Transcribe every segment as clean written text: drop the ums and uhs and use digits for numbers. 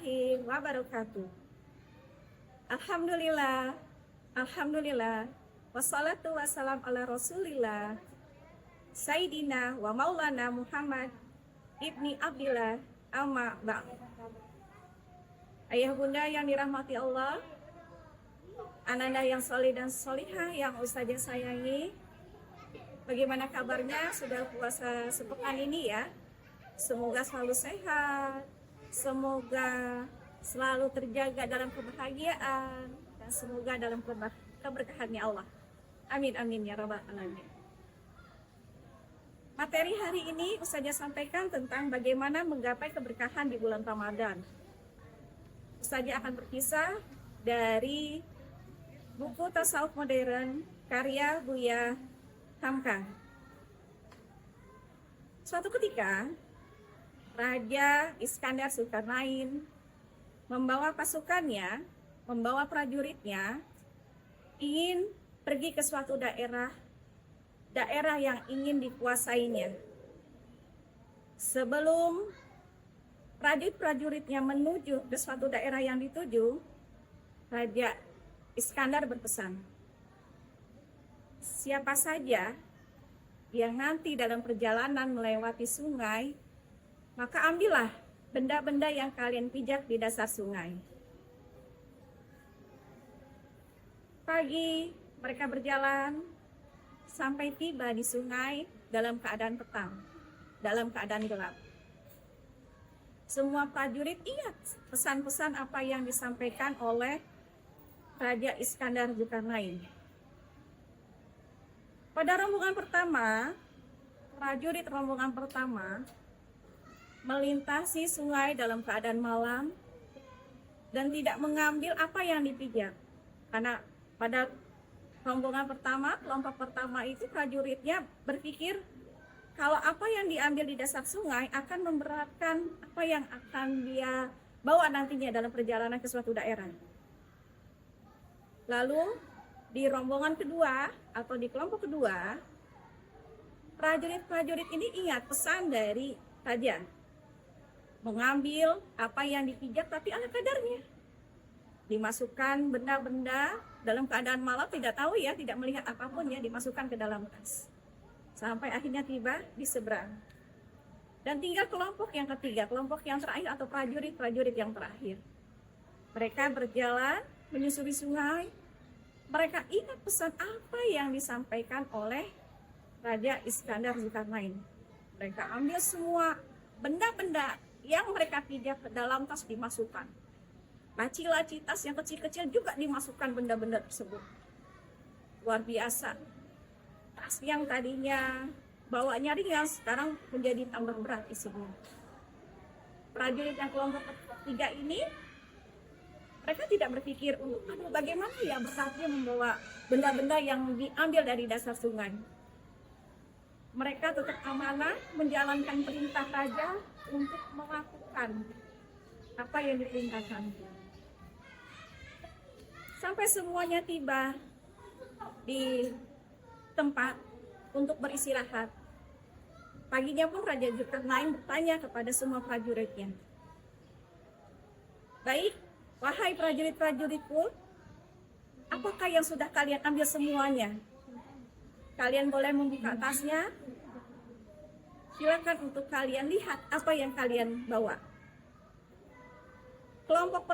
warahmatullahi wabarakatuh. Alhamdulillah, Alhamdulillah, wassalatu wassalam ala rasulillah, Sayyidina wa maulana Muhammad ibni Abdillah, amma ba'd. Ayah bunda yang dirahmati Allah, ananda yang soleh dan solihah yang ustazah sayangi, bagaimana kabarnya? Sudah puasa sepekan ini ya? Semoga selalu sehat, semoga selalu terjaga dalam kebahagiaan, dan semoga dalam keberkahannya Allah. Amin amin ya rabbal alamin. Materi hari ini ustazah sampaikan tentang bagaimana menggapai keberkahan di bulan Ramadan. Ustazah akan berkisah dari buku Tasawuf Modern karya Buya Hamka. Suatu ketika Raja Iskandar Zulkarnain membawa pasukannya, membawa prajuritnya, ingin pergi ke suatu daerah yang ingin dikuasainya. Sebelum prajurit-prajuritnya menuju ke suatu daerah yang dituju, Raja Iskandar berpesan, siapa saja yang nanti dalam perjalanan melewati sungai, maka ambillah benda-benda yang kalian pijak di dasar sungai. Pagi mereka berjalan sampai tiba di sungai dalam keadaan petang, dalam keadaan gelap. Semua prajurit ingat pesan-pesan apa yang disampaikan oleh Raja Iskandar Zulkarnain. Pada rombongan pertama, prajurit rombongan pertama melintasi sungai dalam keadaan malam dan tidak mengambil apa yang dipijak. Karena pada rombongan pertama, kelompok pertama itu prajuritnya berpikir kalau apa yang diambil di dasar sungai akan memberatkan apa yang akan dia bawa nantinya dalam perjalanan ke suatu daerah. Lalu di rombongan kedua atau di kelompok kedua, prajurit-prajurit ini ingat pesan dari raja. Mengambil apa yang dipijak tapi ala kadarnya. Dimasukkan benda-benda dalam keadaan malam, tidak tahu ya, tidak melihat apapun ya, dimasukkan ke dalam tas. Sampai akhirnya tiba di seberang. Dan tinggal kelompok yang ketiga, kelompok yang terakhir atau prajurit-prajurit yang terakhir. Mereka berjalan menyusuri sungai. Mereka ingat pesan apa yang disampaikan oleh Raja Iskandar Zulkarnain. Mereka ambil semua benda-benda yang mereka pijak ke dalam tas dimasukkan. Laci-laci tas yang kecil-kecil juga dimasukkan benda-benda tersebut. Luar biasa. Tas yang tadinya bawanya ringan sekarang menjadi tambah berat isinya. Prajurit yang kelompok ketiga ini, mereka tidak berpikir untuk bagaimana ya beratnya membawa benda-benda yang diambil dari dasar sungai. Mereka tetap amanah menjalankan perintah raja untuk melakukan apa yang diperintahkan. Sampai semuanya tiba di tempat untuk beristirahat. Paginya pun Raja Zulkarnain bertanya kepada semua prajuritnya. Baik, wahai prajurit-prajuritku, apakah yang sudah kalian ambil semuanya? Kalian boleh membuka tasnya. Silakan untuk kalian lihat apa yang kalian bawa. Kelompok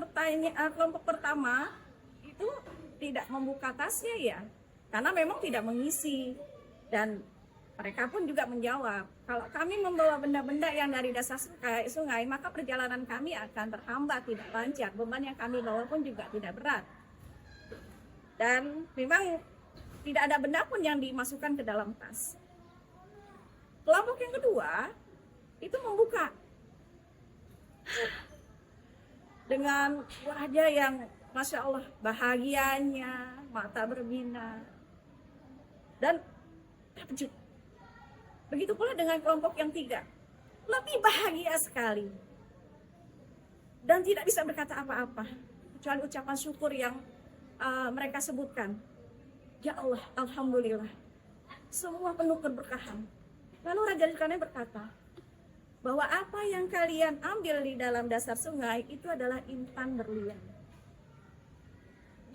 pertama itu tidak membuka tasnya ya, karena memang tidak mengisi. Dan mereka pun juga menjawab, kalau kami membawa benda-benda yang dari dasar sungai, maka perjalanan kami akan terhambat, tidak lancar. Beban yang kami bawa pun juga tidak berat. Dan memang tidak ada benda pun yang dimasukkan ke dalam tas. Kelompok yang kedua itu membuka dengan wajah yang Masya Allah bahagianya, mata berbinar dan terkejut. Begitu pula dengan kelompok yang tiga, lebih bahagia sekali dan tidak bisa berkata apa-apa kecuali ucapan syukur yang mereka sebutkan. Ya Allah, Alhamdulillah, semua penuh keberkahan. Lalu Raja Zulkarnain berkata, bahwa apa yang kalian ambil di dalam dasar sungai itu adalah intan berlian.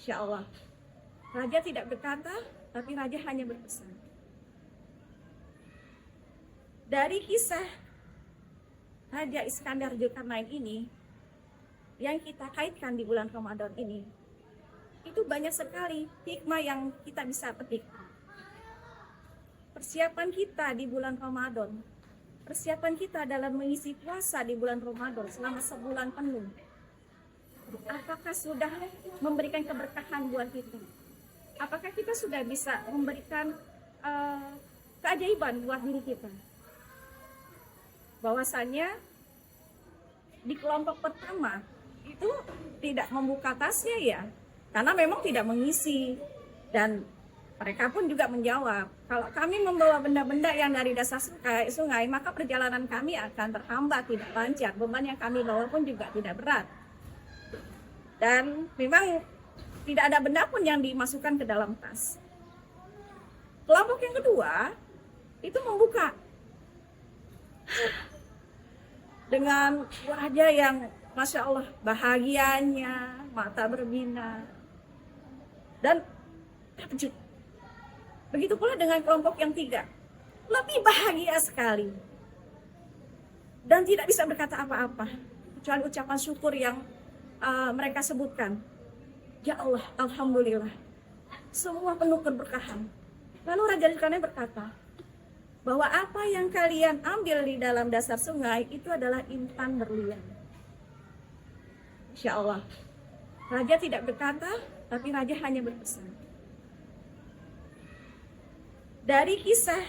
Insya Allah. Raja tidak berkata, tapi raja hanya berpesan. Dari kisah Raja Iskandar Zulkarnain ini, yang kita kaitkan di bulan Ramadan ini, itu banyak sekali hikmah yang kita bisa petik. Persiapan kita di bulan Ramadan, persiapan kita dalam mengisi puasa di bulan Ramadan selama sebulan penuh, apakah sudah memberikan keberkahan buat kita? Apakah kita sudah bisa memberikan keajaiban buat diri kita? Bahwasanya di kelompok pertama itu tidak membuka tasnya ya, karena memang tidak mengisi, dan mereka pun juga menjawab, kalau kami membawa benda-benda yang dari dasar sungai, maka perjalanan kami akan terhambat, tidak lancar, beban yang kami bawa pun juga tidak berat. Dan memang tidak ada benda pun yang dimasukkan ke dalam tas. Kelompok yang kedua itu membuka dengan wajah yang Masya Allah bahagianya, mata berbinar, dan takjub. Begitu pula dengan kelompok yang tiga, lebih bahagia sekali dan tidak bisa berkata apa-apa kecuali ucapan syukur yang mereka sebutkan. Ya Allah, Alhamdulillah, semua penuh keberkahan. Lalu Raja Zulkarnain berkata bahwa apa yang kalian ambil di dalam dasar sungai itu adalah intan berlian. Insya Allah. Raja tidak berkata, tapi raja hanya berpesan. Dari kisah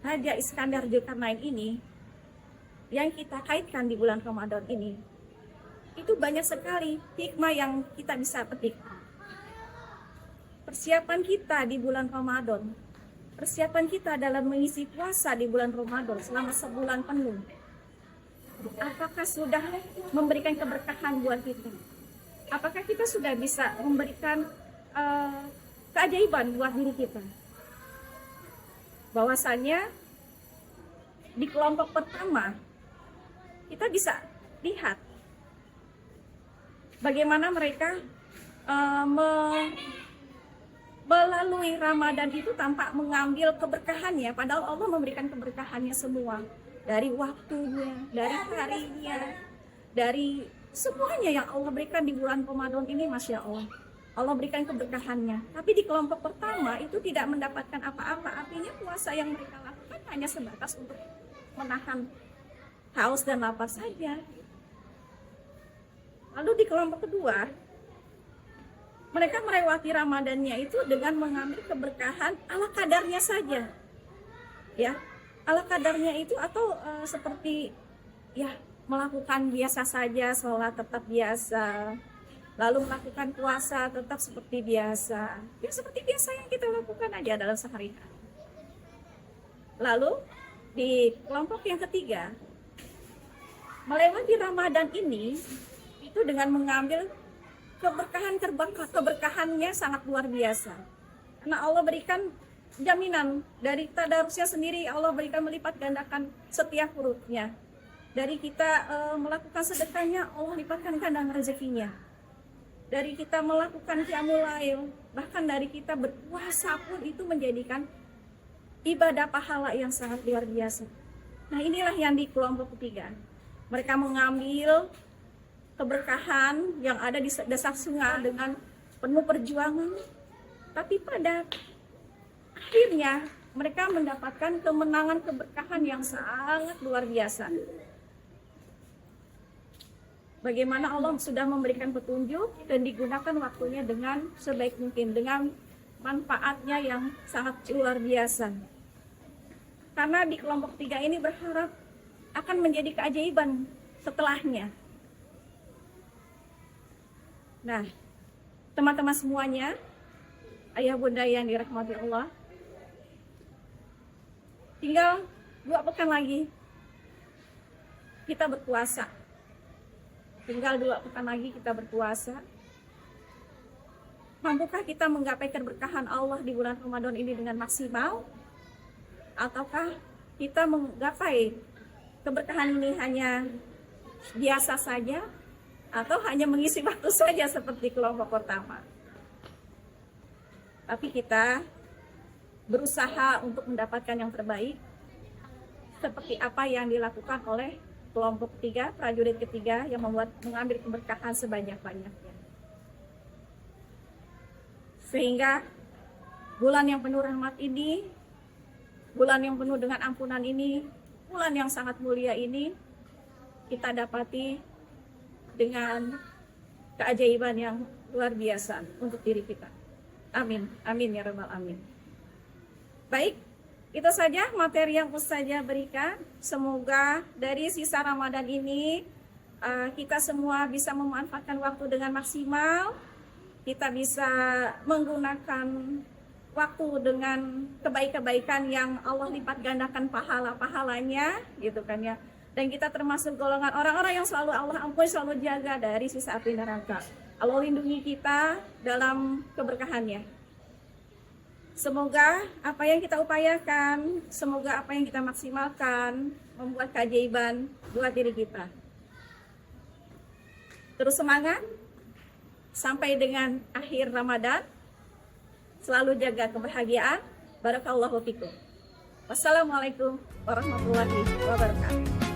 Raja Iskandar Zulkarnain ini, yang kita kaitkan di bulan Ramadan ini, itu banyak sekali hikmah yang kita bisa petik. Persiapan kita di bulan Ramadan, persiapan kita dalam mengisi puasa di bulan Ramadan selama sebulan penuh, apakah sudah memberikan keberkahan buat kita? Apakah kita sudah bisa memberikan keajaiban buat diri kita? Bahwasanya di kelompok pertama kita bisa lihat bagaimana mereka melalui Ramadan itu tanpa mengambil keberkahannya, padahal Allah memberikan keberkahannya semua, dari waktunya, dari harinya, dari semuanya yang Allah berikan di bulan Ramadan ini. Masya Allah, Allah berikan keberkahannya. Tapi di kelompok pertama itu tidak mendapatkan apa-apa. Artinya puasa yang mereka lakukan hanya sebatas untuk menahan haus dan lapar saja. Lalu di kelompok kedua, mereka melewati Ramadannya itu dengan mengambil keberkahan ala kadarnya saja, ya, ala kadarnya itu, atau seperti ya melakukan biasa saja, sholat tetap biasa, lalu melakukan puasa tetap seperti biasa, ya seperti biasa yang kita lakukan aja dalam sehari-hari. Lalu di kelompok yang ketiga, melewati Ramadan ini itu dengan mengambil keberkahannya sangat luar biasa. Karena Allah berikan jaminan dari tadarusnya sendiri, Allah berikan melipat gandakan setiap hurufnya. Dari kita melakukan sedekahnya, Allah lipatkan gandang rezekinya. Dari kita melakukan qiyamul lail, bahkan dari kita berpuasa pun itu menjadikan ibadah pahala yang sangat luar biasa. Nah, inilah yang di kelompok ketiga. Mereka mengambil keberkahan yang ada di dasar sungai dengan penuh perjuangan, tapi pada akhirnya mereka mendapatkan kemenangan keberkahan yang sangat luar biasa. Bagaimana Allah sudah memberikan petunjuk dan digunakan waktunya dengan sebaik mungkin, dengan manfaatnya yang sangat luar biasa. Karena di kelompok 3 ini berharap akan menjadi keajaiban setelahnya. Nah, teman-teman semuanya, ayah bunda yang dirahmati Allah, tinggal 2 pekan lagi kita berpuasa. Tinggal 2 pekan lagi kita berpuasa. Mampukah kita menggapai keberkahan Allah di bulan Ramadan ini dengan maksimal? Ataukah kita menggapai keberkahan ini hanya biasa saja atau hanya mengisi waktu saja seperti kelompok pertama. Tapi kita berusaha untuk mendapatkan yang terbaik seperti apa yang dilakukan oleh kelompok ketiga, prajurit ketiga yang mengambil keberkahan sebanyak-banyaknya. Sehingga bulan yang penuh rahmat ini, bulan yang penuh dengan ampunan ini, bulan yang sangat mulia ini, kita dapati dengan keajaiban yang luar biasa untuk diri kita. Amin, amin ya rabbal alamin. Baik, itu saja materi yang Ustazah berikan. Semoga dari sisa Ramadan ini kita semua bisa memanfaatkan waktu dengan maksimal. Kita bisa menggunakan waktu dengan kebaikan-kebaikan yang Allah lipat gandakan pahala-pahalanya, gitu kan ya. Dan kita termasuk golongan orang-orang yang selalu Allah ampuni, selalu jaga dari sisa api neraka. Allah lindungi kita dalam keberkahannya. Semoga apa yang kita upayakan, semoga apa yang kita maksimalkan membuat keajaiban buat diri kita. Terus semangat sampai dengan akhir Ramadan. Selalu jaga kebahagiaan. Barakallahu fikum. Wassalamualaikum warahmatullahi wabarakatuh.